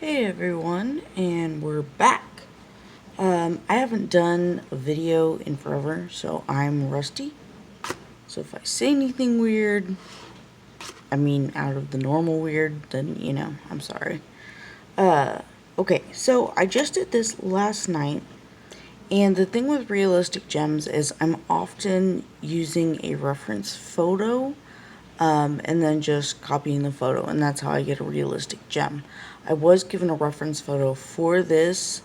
Hey everyone, and we're back. I haven't done a video in forever, so I'm rusty. So if I say anything weird, out of the normal weird, then, I'm sorry. Okay, so I just did this last night, and the thing with realistic gems is I'm often using a reference photo and then just copying the photo, and that's how I get a realistic gem. I was given a reference photo for this,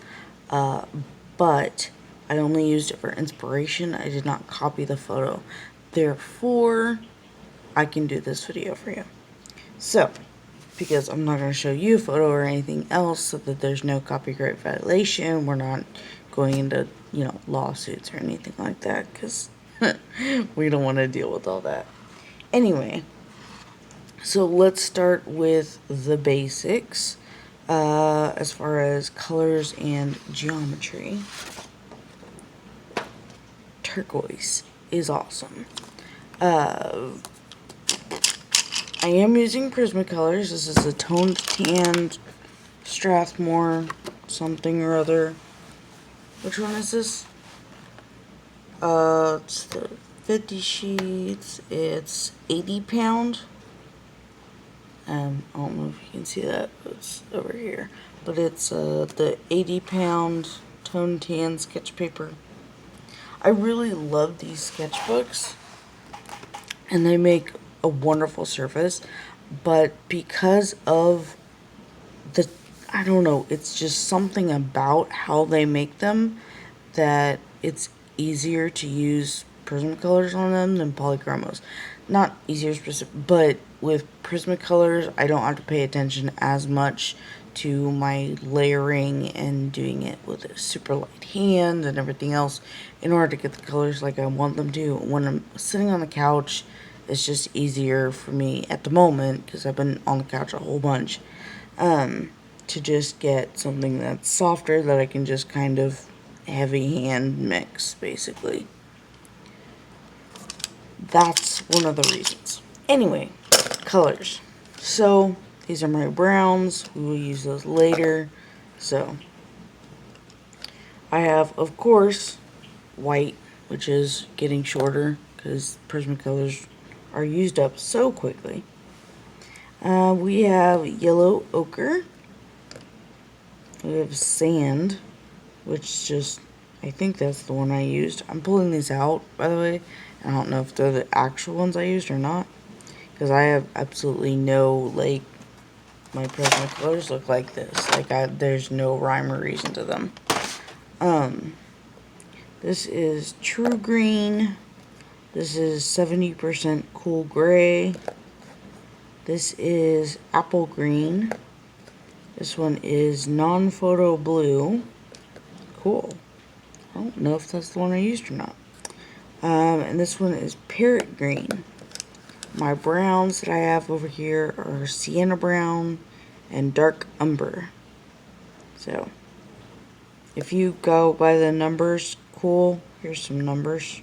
but I only used it for inspiration. I did not copy the photo. Therefore, I can do this video for you. So, because I'm not going to show you a photo or anything else so that there's no copyright violation, we're not going into, lawsuits or anything like that, because we don't want to deal with all that. Anyway, so let's start with the basics as far as colors and geometry. Turquoise is awesome. I am using Prismacolors. This is a toned tan Strathmore something or other. Which one is this? It's the 50 sheets. It's 80 pound. I don't know if you can see that, but it's over here. But it's the 80 pound toned tan sketch paper. I really love these sketchbooks, and they make a wonderful surface, but because of I don't know, it's just something about how they make them that it's easier to use Prismacolors on them than polychromos. Not easier specific, but with Prismacolors, I don't have to pay attention as much to my layering and doing it with a super light hand and everything else in order to get the colors like I want them to. When I'm sitting on the couch, it's just easier for me at the moment, because I've been on the couch a whole bunch, to just get something that's softer that I can just kind of heavy hand mix, basically. That's one of the reasons. Anyway, colors. So, these are my browns. We will use those later. So, I have, of course, white, which is getting shorter because Prismacolors are used up so quickly. We have yellow ochre. We have sand, which just, I think that's the one I used. I'm pulling these out, by the way. I don't know if they're the actual ones I used or not, because I have absolutely no, my Prismacolors look like this. There's no rhyme or reason to them. This is True Green. This is 70% Cool Gray. This is Apple Green. This one is Non-Photo Blue. Cool. I don't know if that's the one I used or not. And this one is Parrot Green. My browns that I have over here are Sienna Brown and Dark Umber. So, if you go by the numbers, cool. Here's some numbers.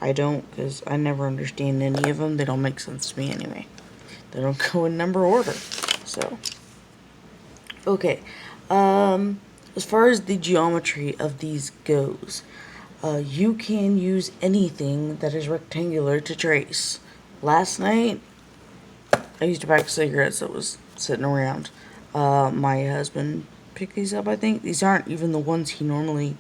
I don't, because I never understand any of them. They don't make sense to me anyway. They don't go in number order. So, okay. As far as the geometry of these goes, you can use anything that is rectangular to trace. Last night, I used a pack of cigarettes that was sitting around. My husband picked these up, I think. These aren't even the ones he normally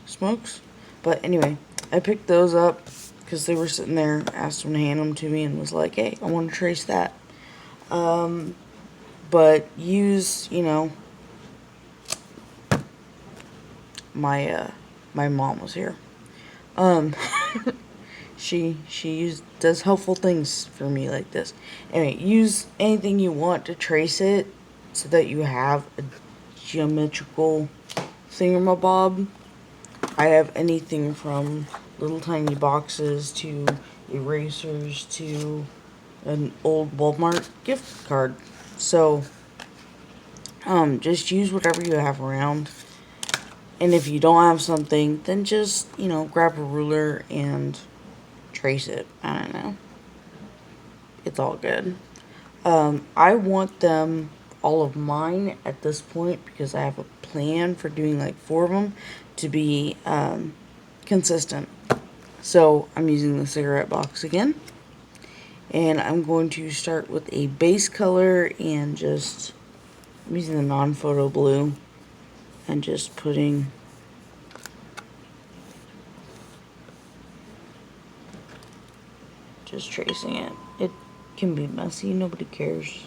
smokes. But anyway, I picked those up because they were sitting there, asked him to hand them to me, and was like, hey, I want to trace that. But use, my mom was here. She does helpful things for me like this. Anyway, use anything you want to trace it so that you have a geometrical thingamabob. I have anything from little tiny boxes to erasers to an old Walmart gift card. So, just use whatever you have around. And if you don't have something, then just, grab a ruler and trace it. I don't know. It's all good. I want them all of mine at this point because I have a plan for doing like 4 of them to be consistent. So I'm using the cigarette box again. And I'm going to start with a base color and just, I'm using the non-photo blue and just putting just tracing it. It can be messy, nobody cares.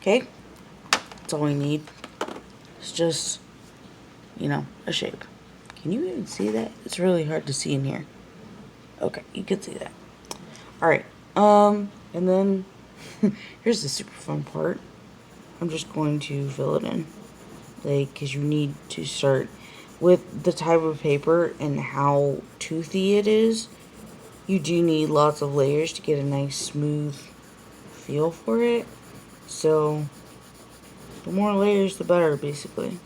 Okay, that's all we need. It's just, you know, a shape. Can you even see that? It's really hard to see in here. Okay, you can see that. Alright, and then here's the super fun part. I'm just going to fill it in. Like, because you need to start with the type of paper and how toothy it is. You do need lots of layers to get a nice smooth feel for it. So the more layers the better, basically.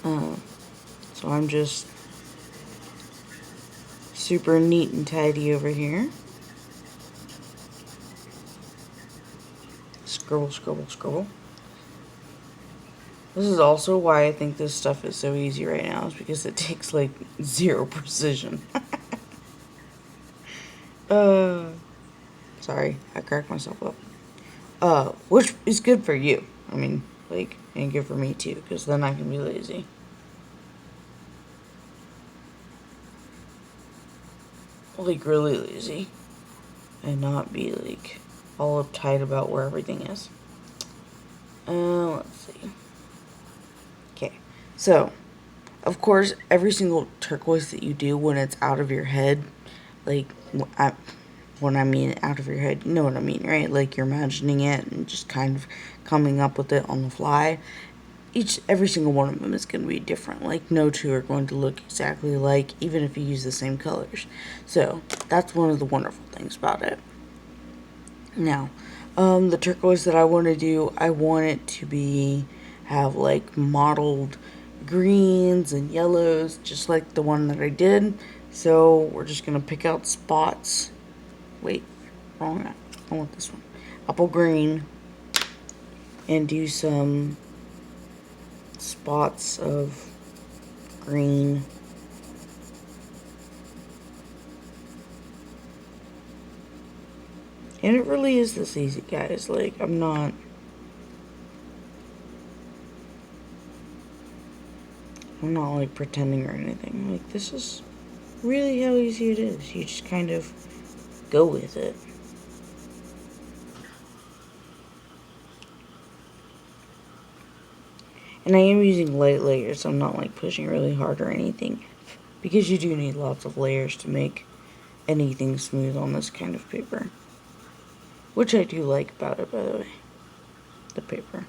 So I'm just super neat and tidy over here. Scribble, scribble, scribble. This is also why I think this stuff is so easy right now, is because it takes like 0 precision. Sorry, I cracked myself up. Which is good for you. I mean, like, and good for me too, because then I can be lazy. Like, really lazy. And not be, like, all uptight about where everything is. Let's see. Okay, so, of course, every single turquoise that you do when it's out of your head, like, when I mean out of your head, you know what I mean, right? Like, you're imagining it and just kind of coming up with it on the fly. Every single one of them is going to be different. Like, no two are going to look exactly alike, even if you use the same colors. So, that's one of the wonderful things about it. Now, the turquoise that I want to do, I want it to have like mottled greens and yellows, just like the one that I did. So, we're just going to pick out spots. Wait, wrong. I want this one. Apple green. And do some spots of green. And it really is this easy, guys. Like, I'm not like pretending or anything. Like, this is really how easy it is. You just kind of go with it. And I am using light layers, so I'm not like pushing really hard or anything. Because you do need lots of layers to make anything smooth on this kind of paper. Which I do like about it, by the way. The paper.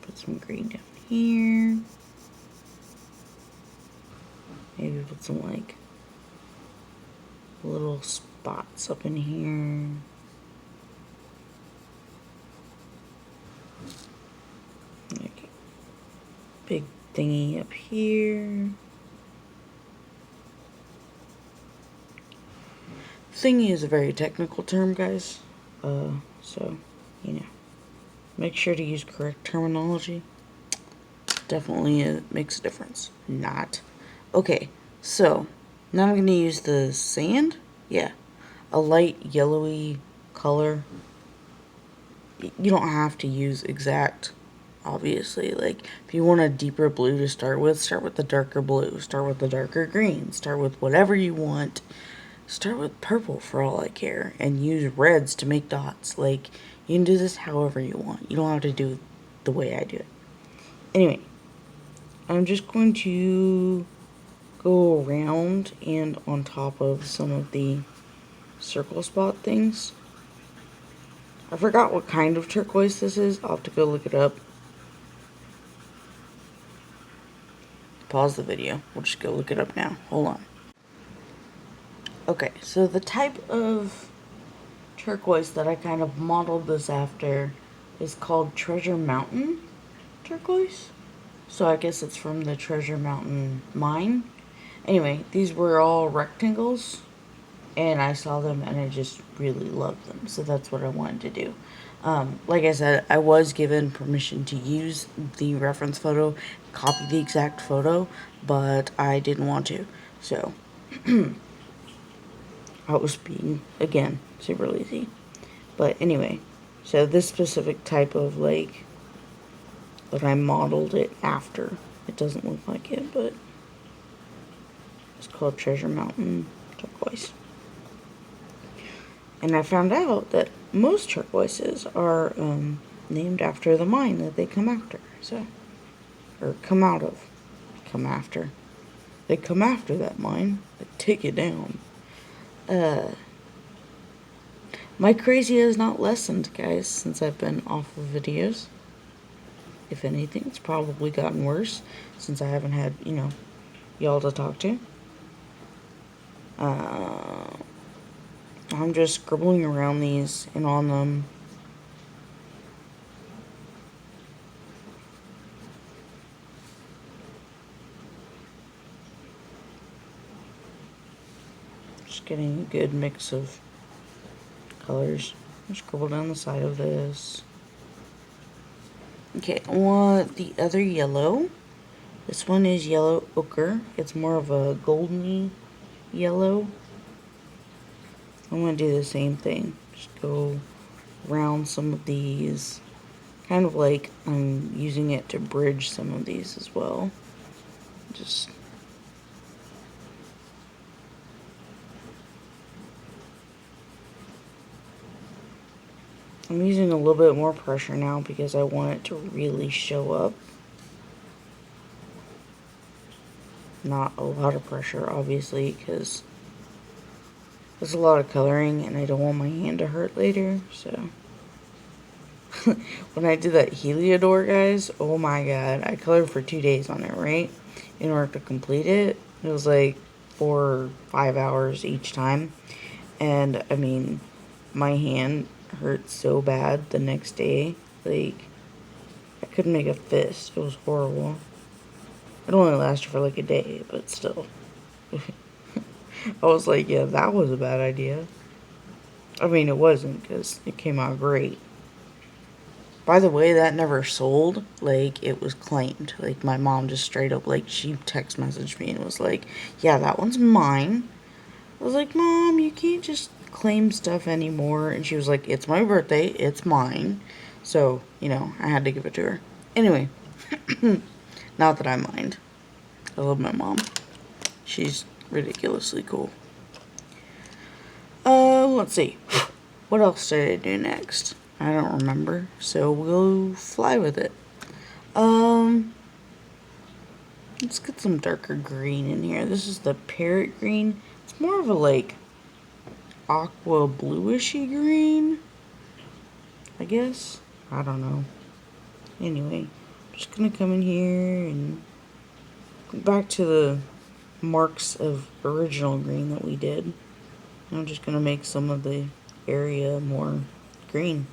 Put some green down here. Maybe put some like little spots up in here. Like a big thingy up here. Thingy is a very technical term, guys. So, you know, make sure to use correct terminology. Definitely makes a difference. Not. Okay, so now I'm going to use the sand. Yeah, a light yellowy color. You don't have to use exact, obviously. Like, if you want a deeper blue to start with the darker blue. Start with the darker green. Start with whatever you want. Start with purple for all I care. And use reds to make dots. Like, you can do this however you want. You don't have to do it the way I do it. Anyway, I'm just going to go around and on top of some of the circle spot things. I forgot what kind of turquoise this is. I'll have to go look it up. Pause the video. We'll just go look it up now. Hold on. Okay, so the type of turquoise that I kind of modeled this after is called Treasure Mountain turquoise. So I guess it's from the Treasure Mountain mine. Anyway, these were all rectangles. and I saw them and I just really loved them. So that's what I wanted to do. Like I said, I was given permission to use the reference photo, copy the exact photo, but I didn't want to. So I was being, again, super lazy. But anyway, so this specific type of lake, but I modeled it after. It doesn't look like it, but it's called Treasure Mountain Turquoise. And I found out that most turquoises are named after the mine that they come after. So, or come out of. Come after. They come after that mine. They take it down. My crazy has not lessened, guys, since I've been off of videos. If anything, it's probably gotten worse since I haven't had, y'all to talk to. I'm just scribbling around these and on them. Just getting a good mix of colors. I'll scribble down the side of this. Okay, I want the other yellow. This one is yellow ochre. It's more of a golden yellow. I'm going to do the same thing. Just go around some of these. Kind of like I'm using it to bridge some of these as well. Just I'm using a little bit more pressure now because I want it to really show up. Not a lot of pressure, obviously, because there's a lot of coloring and I don't want my hand to hurt later, so. When I did that Heliodor, guys, oh my god, I colored for 2 days on it, right? In order to complete it. It was like 4 or 5 hours each time. And, I mean, my hand hurt so bad the next day. Like, I couldn't make a fist. It was horrible. It only lasted for like a day, but still. I was like, yeah, that was a bad idea. I mean, it wasn't, because it came out great. By the way, that never sold. Like, it was claimed. Like, my mom just straight up, like, she text messaged me and was like, yeah, that one's mine. I was like, Mom, you can't just claim stuff anymore. And she was like, it's my birthday. It's mine. So, I had to give it to her. Anyway, not that I mind. I love my mom. She's ridiculously cool. Let's see. What else did I do next? I don't remember, so we'll fly with it. Let's get some darker green in here. This is the Parrot Green. It's more of a, like, aqua bluishy green, I guess. I don't know. Anyway, I'm just gonna come in here and go back to the marks of original green that we did. I'm just gonna make some of the area more green.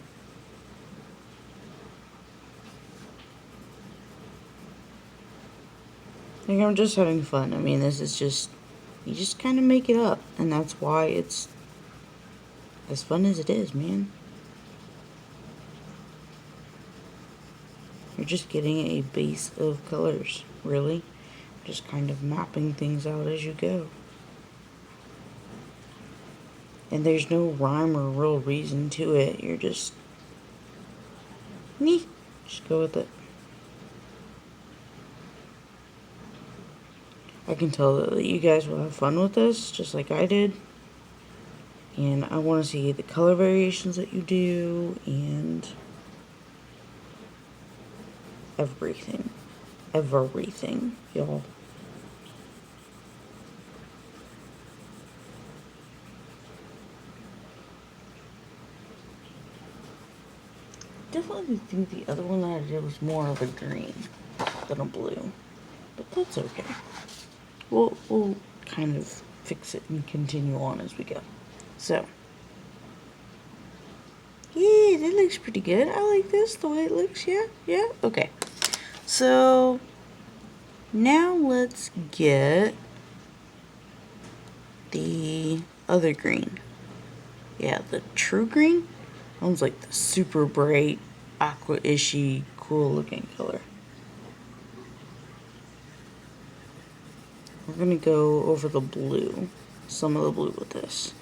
Like, I'm just having fun. I mean, this is just, you just kind of make it up, and that's why it's as fun as it is, man. You're just getting a base of colors, really. Just kind of mapping things out as you go. And there's no rhyme or real reason to it. You're just go with it. I can tell that you guys will have fun with this, just like I did. And I want to see the color variations that you do, and everything. Everything, y'all. Definitely think the other one that I did was more of a green than a blue. But that's okay. We'll kind of fix it and continue on as we go. So, yeah, that looks pretty good. I like this, the way it looks. Yeah, okay. So, now let's get the other green. Yeah, the true green sounds like the super bright, aqua-ishy, cool looking color. We're gonna go over the blue, some of the blue with this.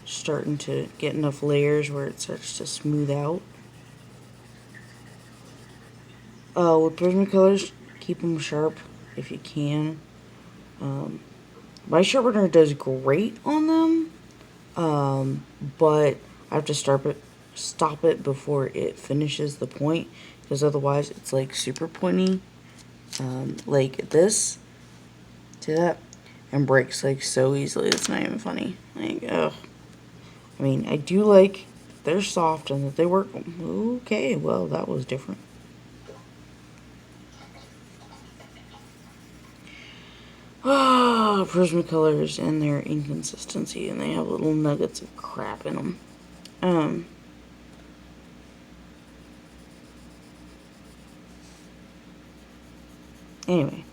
Starting to get enough layers where it starts to smooth out. With Prismacolors, keep them sharp if you can. My sharpener does great on them, but I have to stop it before it finishes the point, because otherwise it's like super pointy, like this. See that? And breaks like so easily. It's not even funny. Like, ugh. I mean, I do like they're soft and that they work. Okay, well, that was different. Ah, Prismacolors and their inconsistency, and they have little nuggets of crap in them. Anyway,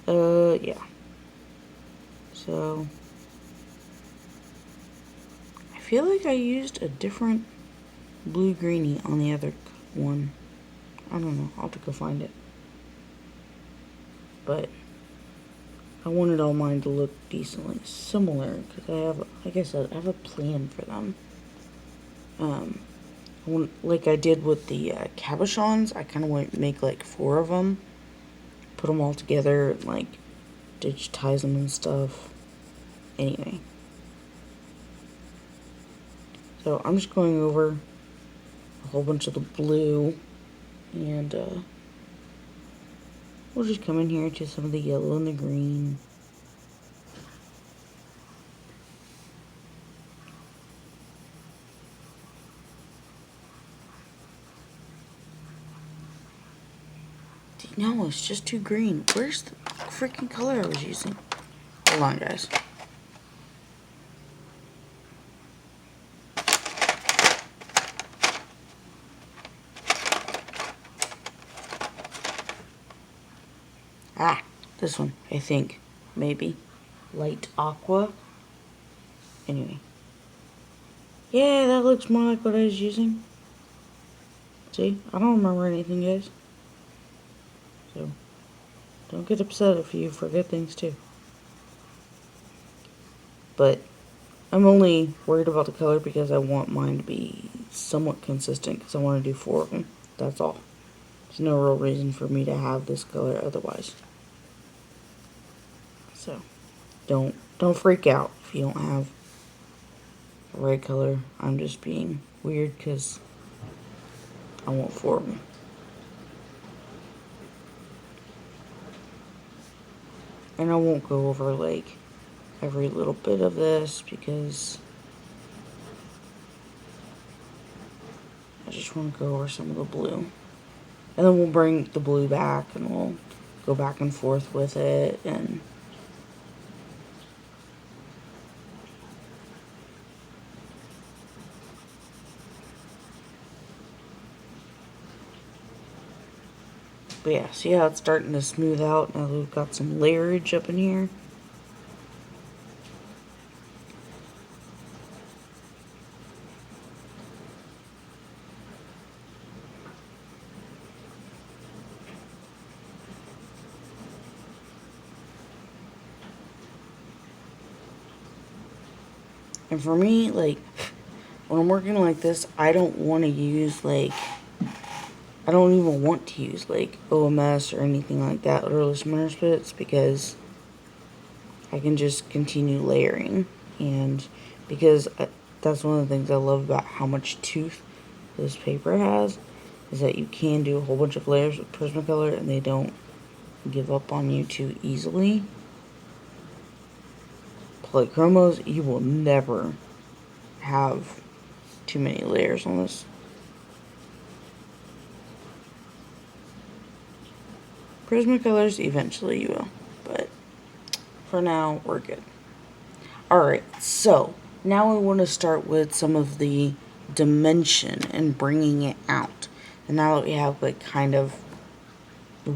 yeah. So, I feel like I used a different blue greenie on the other one. I don't know. I'll have to go find it. But I wanted all mine to look decently similar because I have, like I said, I have a plan for them. Like I did with the cabochons, I kind of want to make like 4 of them, put them all together, and like digitize them and stuff. Anyway, so I'm just going over a whole bunch of the blue, and we'll just come in here to some of the yellow and the green. No, it's just too green. Where's the freaking color I was using? Hold on, guys. Ah, this one, I think. Maybe. Light aqua. Anyway. Yeah, that looks more like what I was using. See? I don't remember anything, guys. So, don't get upset if you forget things, too. But, I'm only worried about the color because I want mine to be somewhat consistent because I want to do 4 of them. That's all. There's no real reason for me to have this color otherwise. So, don't freak out if you don't have the right color. I'm just being weird because I want 4 of them. And I won't go over like every little bit of this because I just want to go over some of the blue. And then we'll bring the blue back and we'll go back and forth with it. And but yeah, see how it's starting to smooth out now that we've got some layerage up in here? And for me, like, when I'm working like this, I don't want to use, like, I don't even want to use, like, OMS or anything like that, odorless minor spirits, because I can just continue layering. And because that's one of the things I love about how much tooth this paper has, is that you can do a whole bunch of layers with Prismacolor and they don't give up on you too easily. Polychromos, you will never have too many layers on this. Prismacolors, eventually you will, but for now, we're good. Alright, so now we want to start with some of the dimension and bringing it out. And now that we have like kind of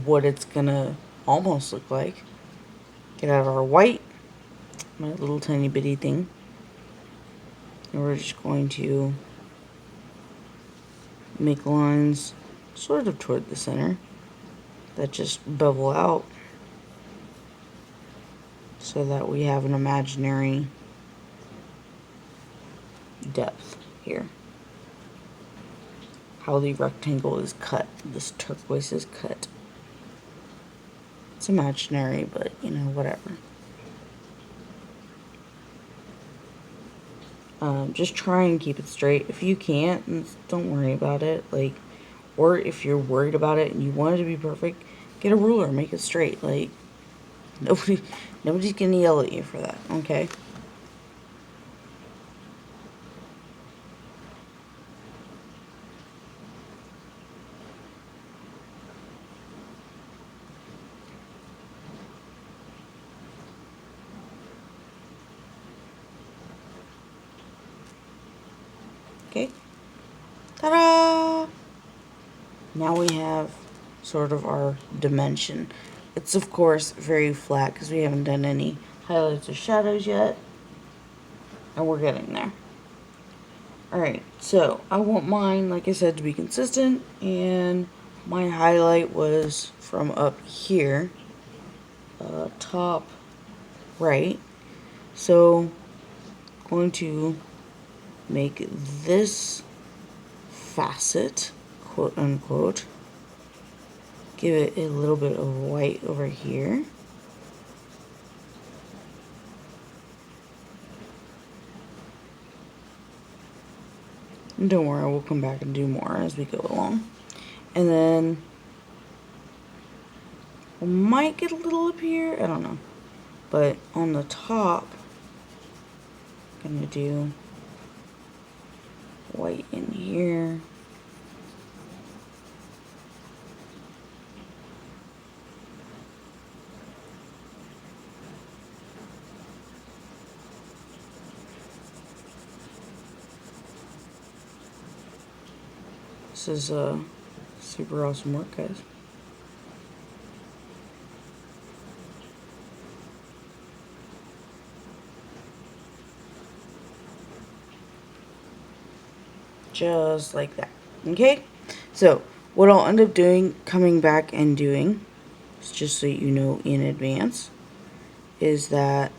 what it's gonna almost look like, get out our white my little tiny bitty thing. And we're just going to make lines sort of toward the center that just bevel out so that we have an imaginary depth here. How the rectangle is cut, this turquoise is cut. It's imaginary, but you know, whatever. Just try and keep it straight. If you can't, don't worry about it. Like, or if you're worried about it and you want it to be perfect, get a ruler, make it straight. Like, nobody's gonna yell at you for that, okay? Okay. Ta-da! Now we have sort of our dimension. It's of course very flat because we haven't done any highlights or shadows yet. And we're getting there. Alright, so I want mine, like I said, to be consistent. And my highlight was from up here. Top right. So I'm going to make this facet, quote unquote, give it a little bit of white over here. And don't worry, we'll come back and do more as we go along. And then we might get a little up here, I don't know. But on the top, I'm gonna do white in here. This is super awesome work, guys. Just like that. Okay? So, what I'll end up doing, coming back and doing, just so you know in advance, is that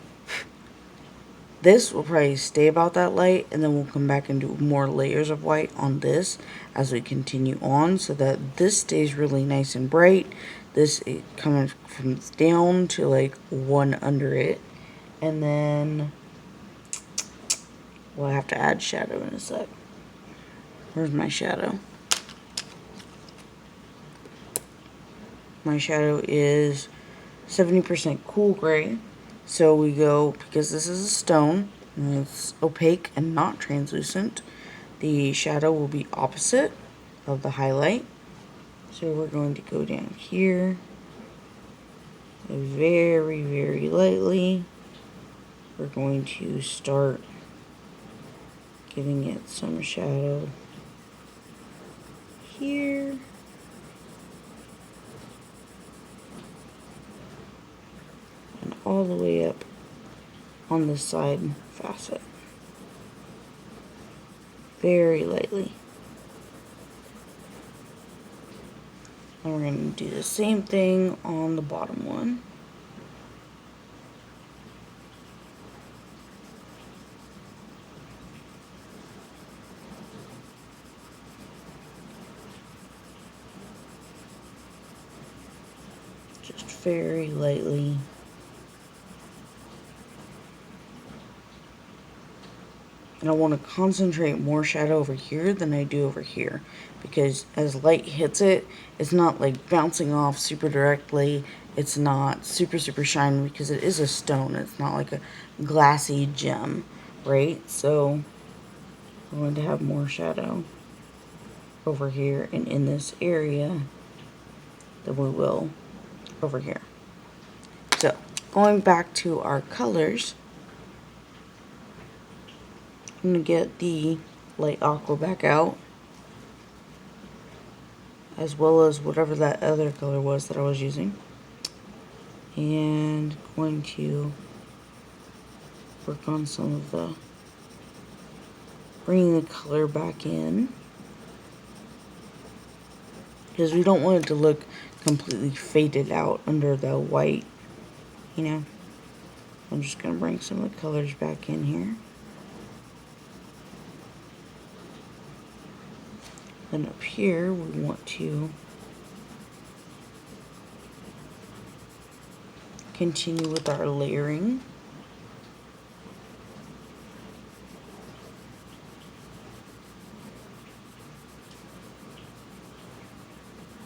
this will probably stay about that light, and then we'll come back and do more layers of white on this as we continue on, so that this stays really nice and bright. This comes down to like one under it, and then we'll have to add shadow in a sec. Where's my shadow? My shadow is 70% cool gray. So we go, because this is a stone, and it's opaque and not translucent, the shadow will be opposite of the highlight. So we're going to go down here very, very lightly. We're going to start giving it some shadow here. And all the way up on the side facet. Very lightly. And we're going to do the same thing on the bottom one. Just very lightly. And I want to concentrate more shadow over here than I do over here, because as light hits it, it's not like bouncing off super directly. It's not super shiny because it is a stone. It's not like a glassy gem, right? So I'm going to have more shadow over here and in this area than we will over here. So going back to our colors, I'm going to get the light aqua back out, as well as whatever that other color was that I was using. And going to work on some of the, bringing the color back in. Because we don't want it to look completely faded out under the white, you know. I'm just going to bring some of the colors back in here. Then up here, we want to continue with our layering.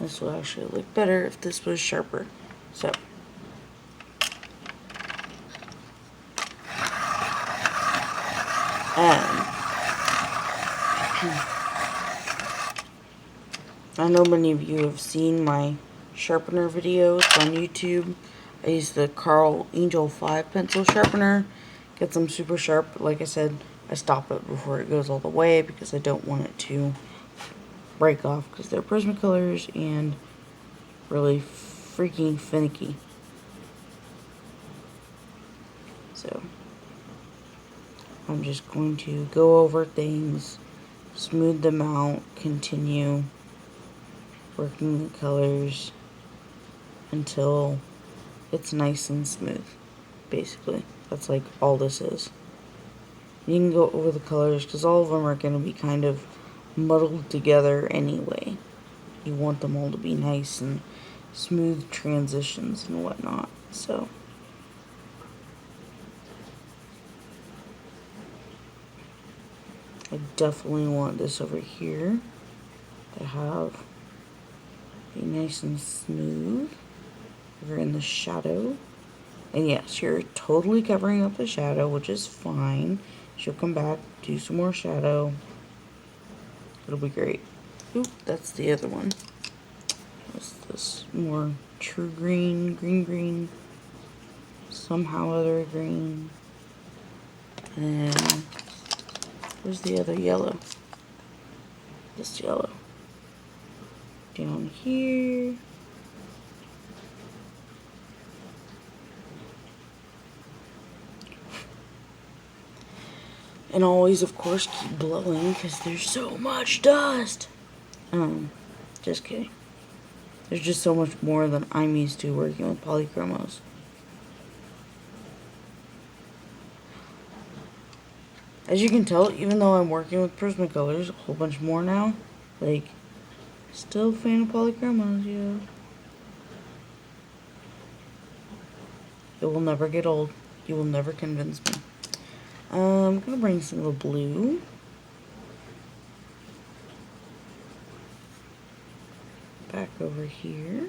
This will actually look better if this was sharper. So, I know many of you have seen my sharpener videos on YouTube. I use the Carl Angel 5 pencil sharpener. Gets them super sharp. Like I said, I stop it before it goes all the way because I don't want it to break off because they're Prismacolors and really freaking finicky. So, I'm just going to go over things, smooth them out, continue working the colors until it's nice and smooth. Basically, that's like all this is. You can go over the colors because all of them are going to be kind of muddled together anyway. You want them all to be nice and smooth transitions and whatnot. So, I definitely want this over here to have be nice and smooth over in the shadow. And yes, you're totally covering up the shadow, which is fine. She'll come back, do some more shadow. It'll be great. Oop, that's the other one. That's this more true green, green, somehow other green. And then, where's the other yellow? This yellow. Down here. And always, of course, keep blowing because there's so much dust. Just kidding. There's just so much more than I'm used to working with polychromos. As you can tell, even though I'm working with Prismacolors a whole bunch more now, like, still a fan of polychromos, yeah. It will never get old. You will never convince me. I'm going to bring some of the blue. Back over here.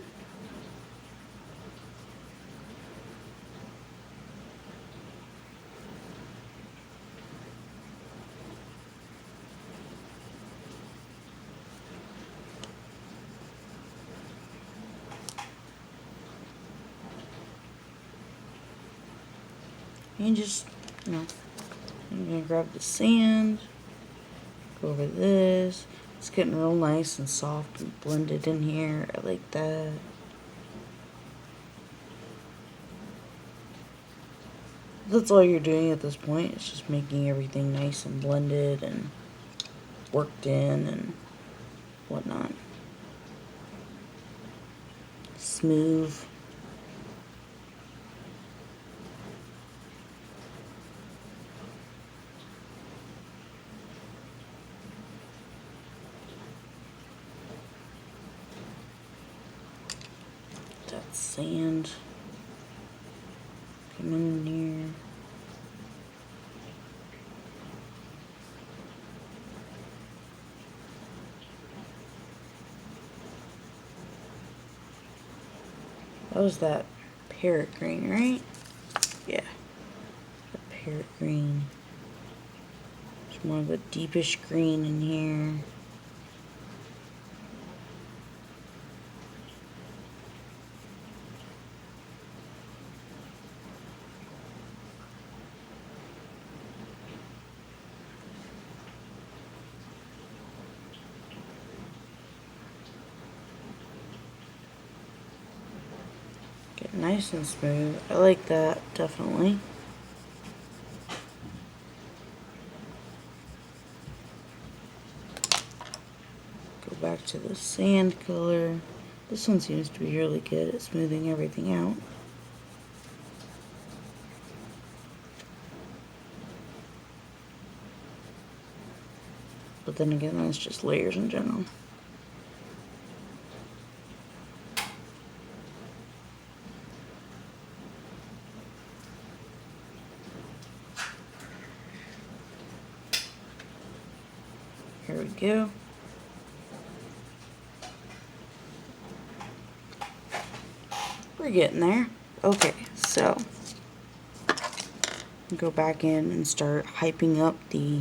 And just, you know, I'm going to grab the sand, go over this. It's getting real nice and soft and blended in here. I like that. That's all you're doing at this point. It's just making everything nice and blended and worked in and whatnot. Smooth. That sand coming in here. That was that Parrot Green, right? Yeah. The Parrot Green. There's more of a deepish green in here. Get nice and smooth. I like that, definitely. back to the sand color. This one seems to be really good at smoothing everything out. But then again, that's just layers in general. Here we go. We're getting there. Okay, so go back in and start hyping up the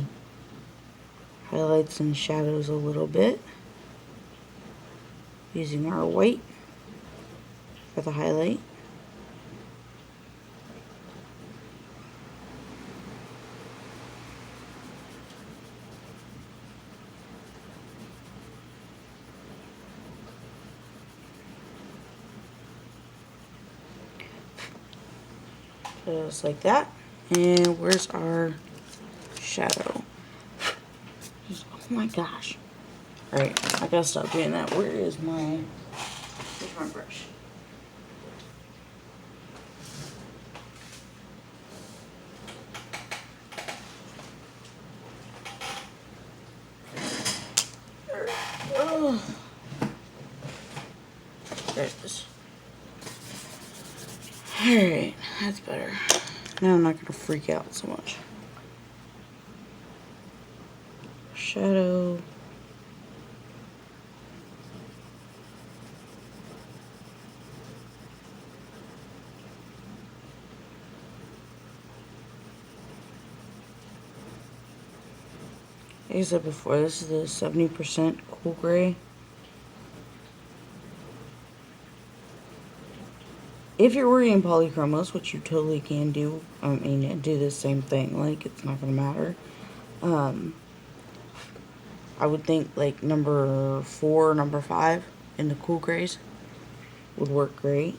highlights and shadows a little bit using our white for the highlight. Just like that. And where's our shadow? Oh my gosh. Alright, I gotta stop doing that. Where's my brush? Oh. There it is. Alright, that's better. Now I'm not going to freak out so much. Shadow. Like I said before, this is the 70% cool gray. If you're working in polychromos, which you totally can do, I mean, do the same thing, like, it's not going to matter. I would think, like, number 4, number 5 in the cool grays would work great.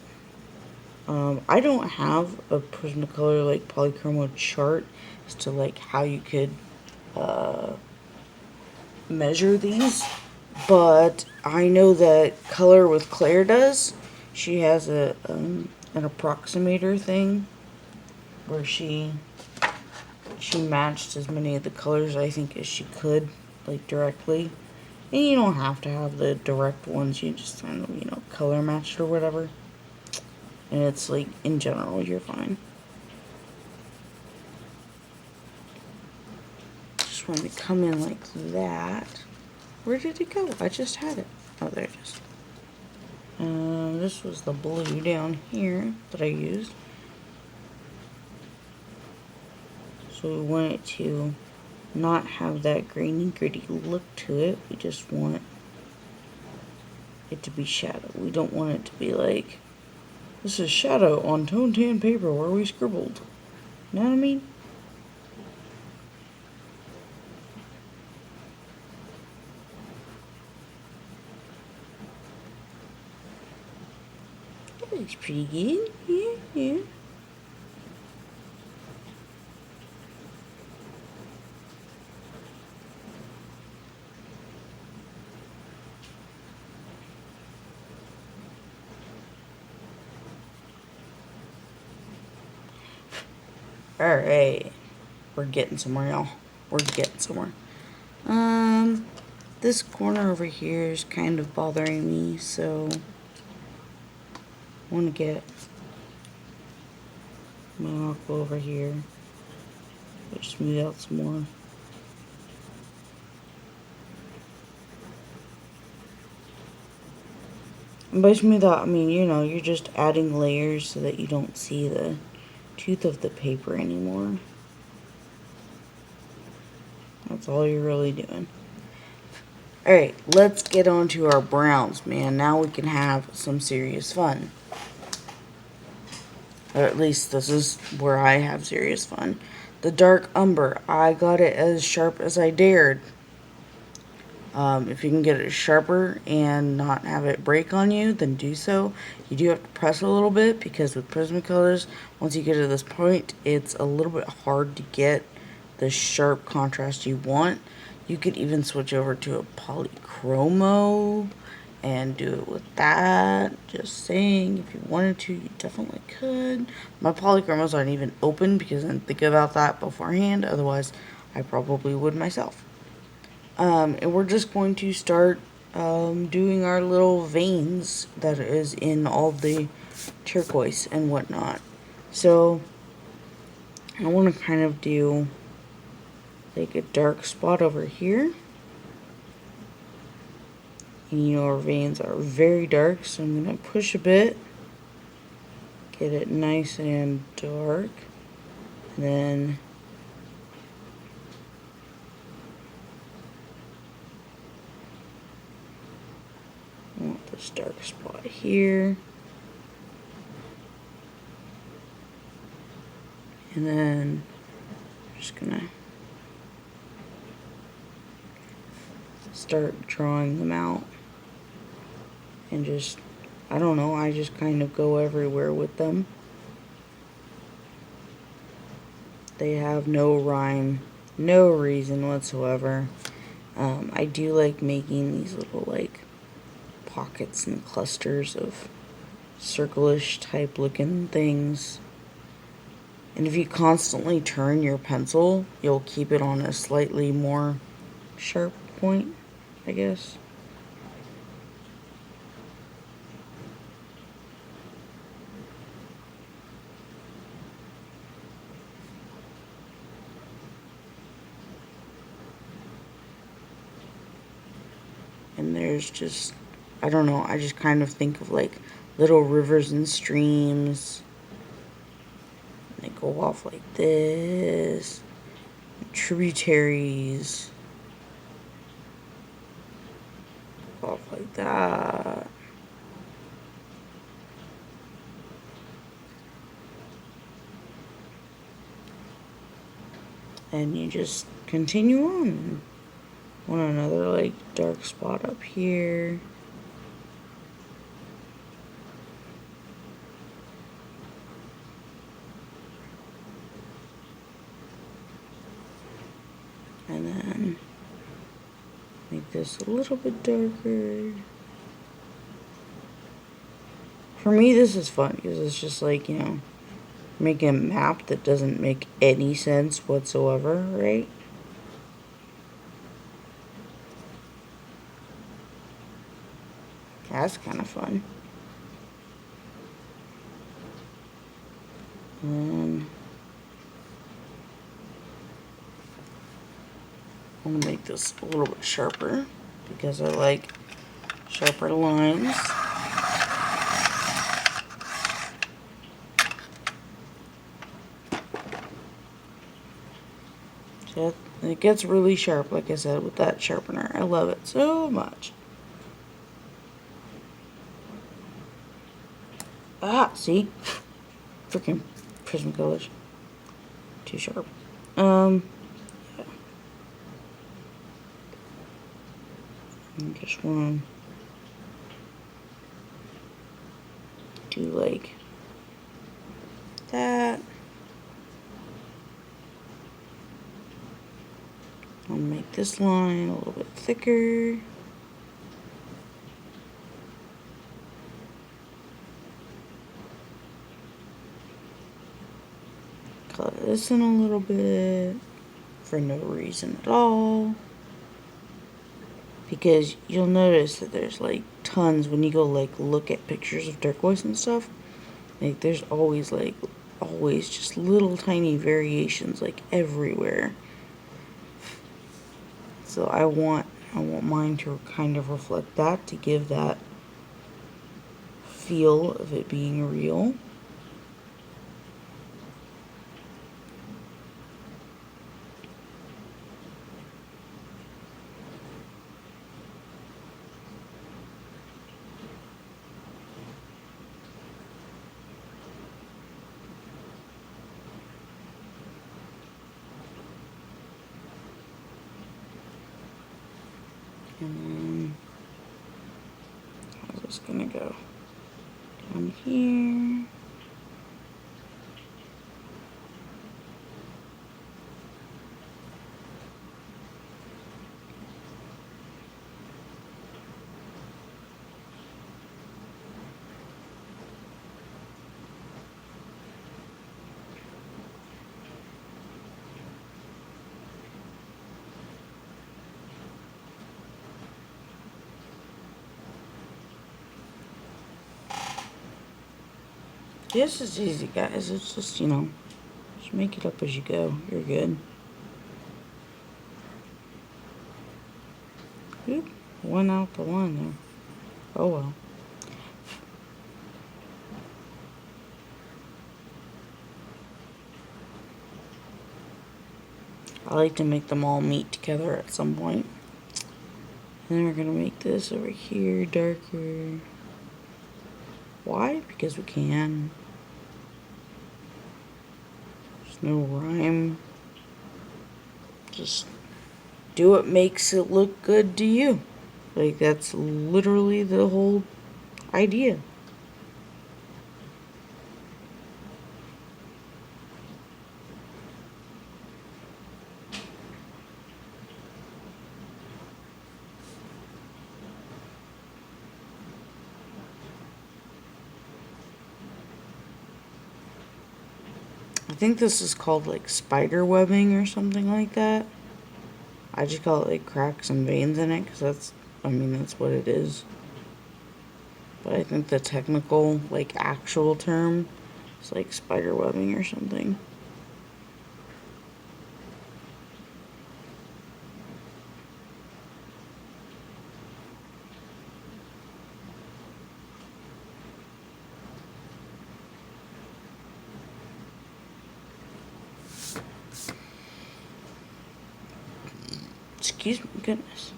I don't have a Prismacolor, like, polychromo chart as to, like, how you could, measure these, but I know that Color with Claire does. She has a an approximator thing where she matched as many of the colors, I think, as she could, like, directly. And you don't have to have the direct ones, you just kind of, you know, color matched or whatever. And it's like, in general, you're fine. Just want to come in like that. Where did it go? I just had it. Oh, there it is. This was the blue down here that I used. So we want it to not have that grainy, gritty look to it. We just want it to be shadow. We don't want it to be like, this is shadow on tone tan paper where we scribbled. You know what I mean? That looks pretty good. Yeah, yeah. Alright. We're getting somewhere, y'all. We're getting somewhere. This corner over here is kind of bothering me, so I want to get my aqua over here. Just smooth out some more. And by smooth out, I mean, you know, you're just adding layers so that you don't see the tooth of the paper anymore. That's all you're really doing. Alright, let's get on to our browns, man. Now we can have some serious fun. Or at least this is where I have serious fun. The dark umber, I got it as sharp as I dared. If you can get it sharper and not have it break on you, then do so. You do have to press a little bit because with Prismacolors, once you get to this point, it's a little bit hard to get the sharp contrast you want. You could even switch over to a polychromo and do it with that. Just saying, if you wanted to, you definitely could. My polychromos aren't even open because I didn't think about that beforehand. Otherwise, I probably would myself. And we're just going to start doing our little veins that is in all the turquoise and whatnot. So, I want to kind of do like a dark spot over here. And you know our veins are very dark, so I'm going to push a bit, get it nice and dark, and then I want this dark spot here, and then I'm just going to start drawing them out, and just, I don't know, I just kind of go everywhere with them. They have no rhyme, no reason whatsoever. I do like making these little like pockets and clusters of circle-ish type looking things. And if you constantly turn your pencil, you'll keep it on a slightly more sharp point, I guess. And there's just, I don't know, I just kind of think of like little rivers and streams. They go off like this. Tributaries. Go off like that. And you just continue on. Want another like dark spot up here. And then make this a little bit darker. For me, this is fun because it's just like, you know, making a map that doesn't make any sense whatsoever, right? That's kind of fun. And I'm going to make this a little bit sharper because I like sharper lines. So it gets really sharp, like I said, with that sharpener. I love it so much. Ah, see? Freaking Prismacolors. Too sharp. Yeah. I just want to do like that. I'll make this line a little bit thicker. Color this in a little bit for no reason at all. Because you'll notice that there's like tons when you go like look at pictures of turquoise and stuff. Like there's always just little tiny variations like everywhere. So I want mine to kind of reflect that, to give that feel of it being real. And then how's this gonna go? Down here. This is easy, guys. It's just, you know, just make it up as you go. You're good. Oop, went out the line there. Oh well. I like to make them all meet together at some point. And then we're going to make this over here darker. Why? Because we can. There's no rhyme. Just do what makes it look good to you. Like, that's literally the whole idea. I think this is called like spider webbing or something like that. I just call it like cracks and veins in it because that's what it is. But I think the technical, like actual term is like spider webbing or something. Excuse me, goodness.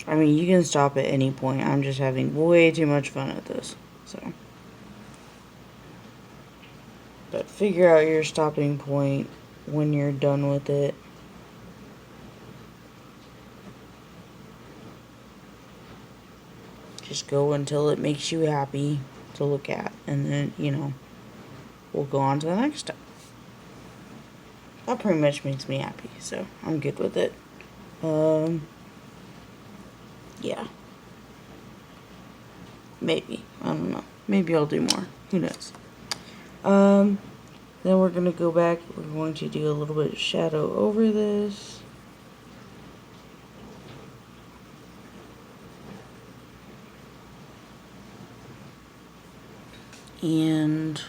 I mean, you can stop at any point. I'm just having way too much fun at this. So, but figure out your stopping point when you're done with it. Just go until it makes you happy to look at. And then, you know, we'll go on to the next step. That pretty much makes me happy. So, I'm good with it. Yeah. Maybe. I don't know. Maybe I'll do more. Who knows? Then we're going to go back. We're going to do a little bit of shadow over this. And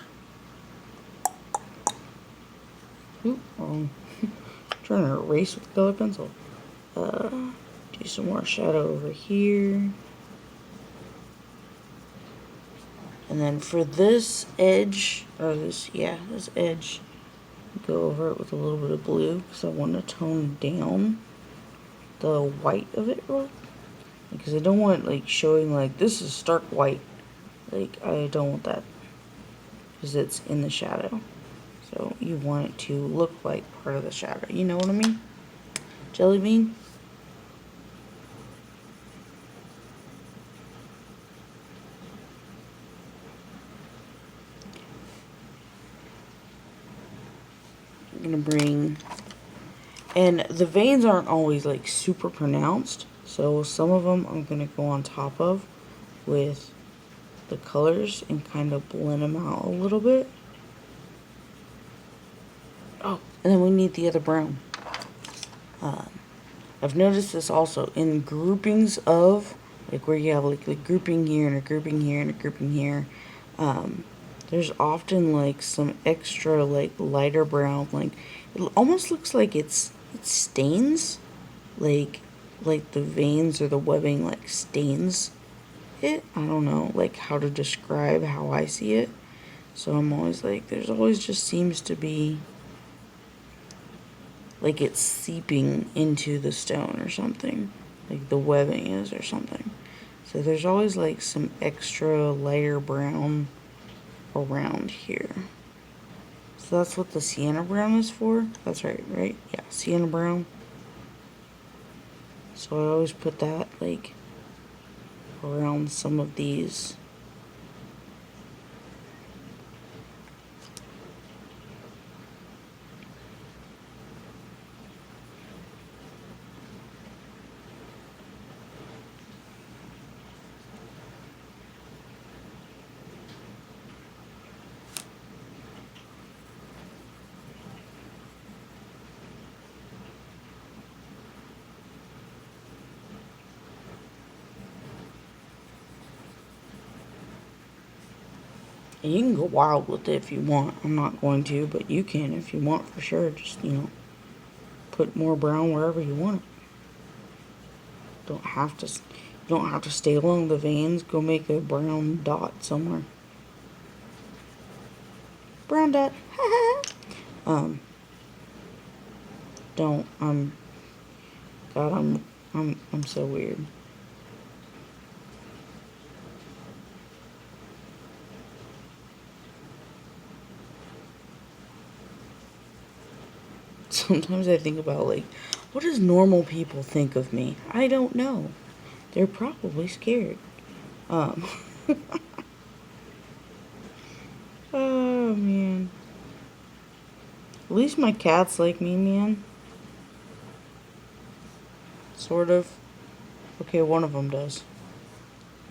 I'm trying to erase with the color pencil. Do some more shadow over here. And then for this edge, or this edge, go over it with a little bit of blue because I want to tone down the white of it, because I don't want like showing like this is stark white. Like, I don't want that because it's in the shadow. So you want it to look like part of the shadow. You know what I mean? Jelly bean? I'm gonna bring, and the veins aren't always like super pronounced, so some of them I'm gonna go on top of with the colors and kind of blend them out a little bit. Oh, and then we need the other brown. I've noticed this also in groupings of, like where you have like a grouping here and a grouping here and a grouping here. There's often like some extra like lighter brown, like it almost looks like it stains, like the veins or the webbing like stains it. I don't know like how to describe how I see it. So I'm always like, there's always just seems to be like it's seeping into the stone or something, like the webbing is or something. So there's always like some extra lighter brown around here. So that's what the sienna brown is for. That's right? Yeah, sienna brown. So I always put that like around some of these. And you can go wild with it if you want. I'm not going to, but you can if you want for sure. Just, you know, put more brown wherever you want it. Don't have to, you don't have to stay along the veins. Go make a brown dot somewhere. Brown dot. Don't. God, I'm so weird. Sometimes I think about, like, what does normal people think of me? I don't know. They're probably scared. Oh, man. At least my cats like me, man. Sort of. Okay, one of them does.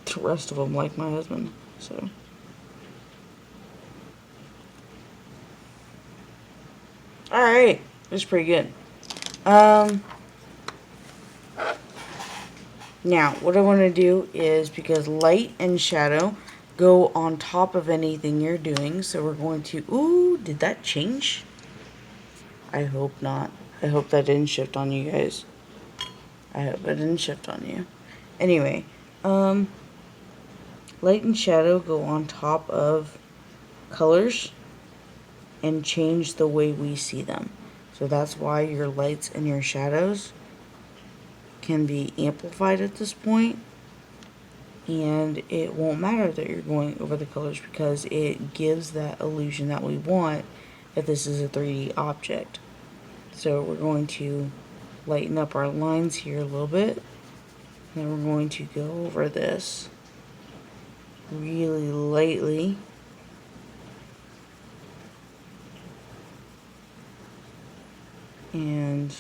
The rest of them like my husband, so. Alright. That's pretty good. Now, what I want to do is, because light and shadow go on top of anything you're doing, so we're going to... Ooh, did that change? I hope not. I hope that didn't shift on you guys. I hope it didn't shift on you. Anyway, light and shadow go on top of colors and change the way we see them. So that's why your lights and your shadows can be amplified at this point, and it won't matter that you're going over the colors because it gives that illusion that we want if this is a 3D object. So we're going to lighten up our lines here a little bit, and we're going to go over this really lightly. And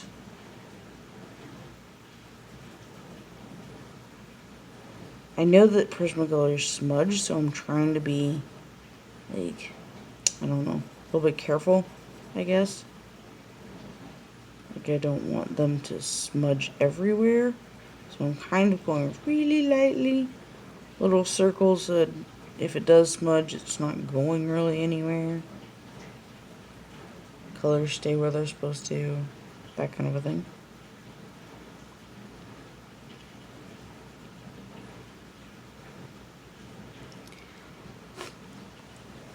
I know that Prismacolor smudge, so I'm trying to be, like, I don't know, a little bit careful, I guess. Like, I don't want them to smudge everywhere, so I'm kind of going really lightly, little circles so that if it does smudge, it's not going really anywhere. Colors stay where they're supposed to, that kind of a thing.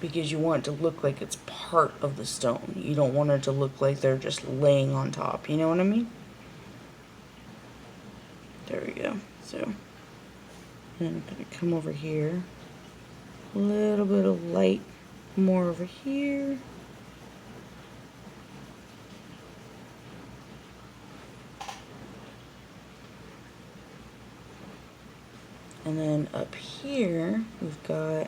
Because you want it to look like it's part of the stone. You don't want it to look like they're just laying on top. You know what I mean? There we go. So, then I'm going to come over here. A little bit of light more over here. And then up here, we've got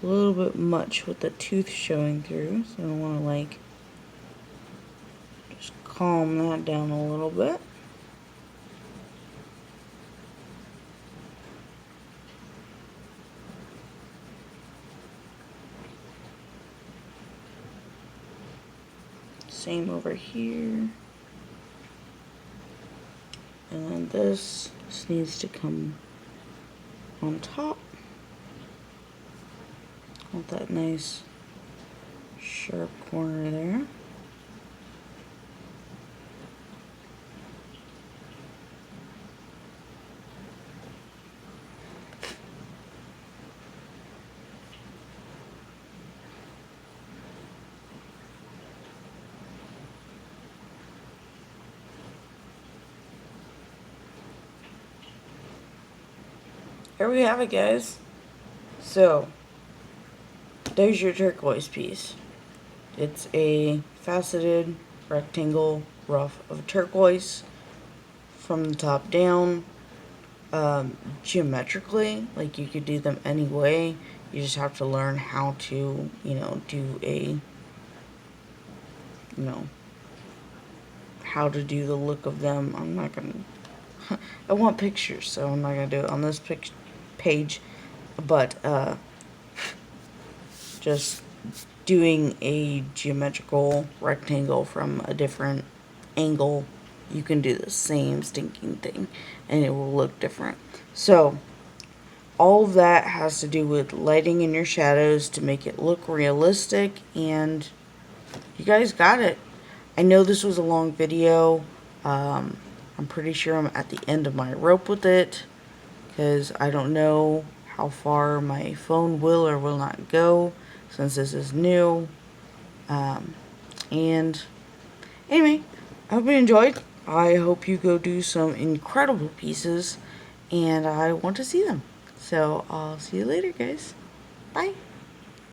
a little bit much with the tooth showing through, so I want to, like, just calm that down a little bit. Same over here. And then this just needs to come on top. Want that nice sharp corner there. Here we have it, guys. So, there's your turquoise piece. It's a faceted rectangle rough of turquoise from the top down. Geometrically, like, you could do them any way. You just have to learn how to, you know, do a, you know, how to do the look of them. I'm not gonna, I want pictures, so I'm not gonna do it on this page, but, just doing a geometrical rectangle from a different angle, you can do the same stinking thing and it will look different. So all of that has to do with lighting in your shadows to make it look realistic, and you guys got it. I know this was a long video. I'm pretty sure I'm at the end of my rope with it, because I don't know how far my phone will or will not go since this is new. And anyway, I hope you enjoyed. I hope you go do some incredible pieces, and I want to see them. So I'll see you later, guys. Bye.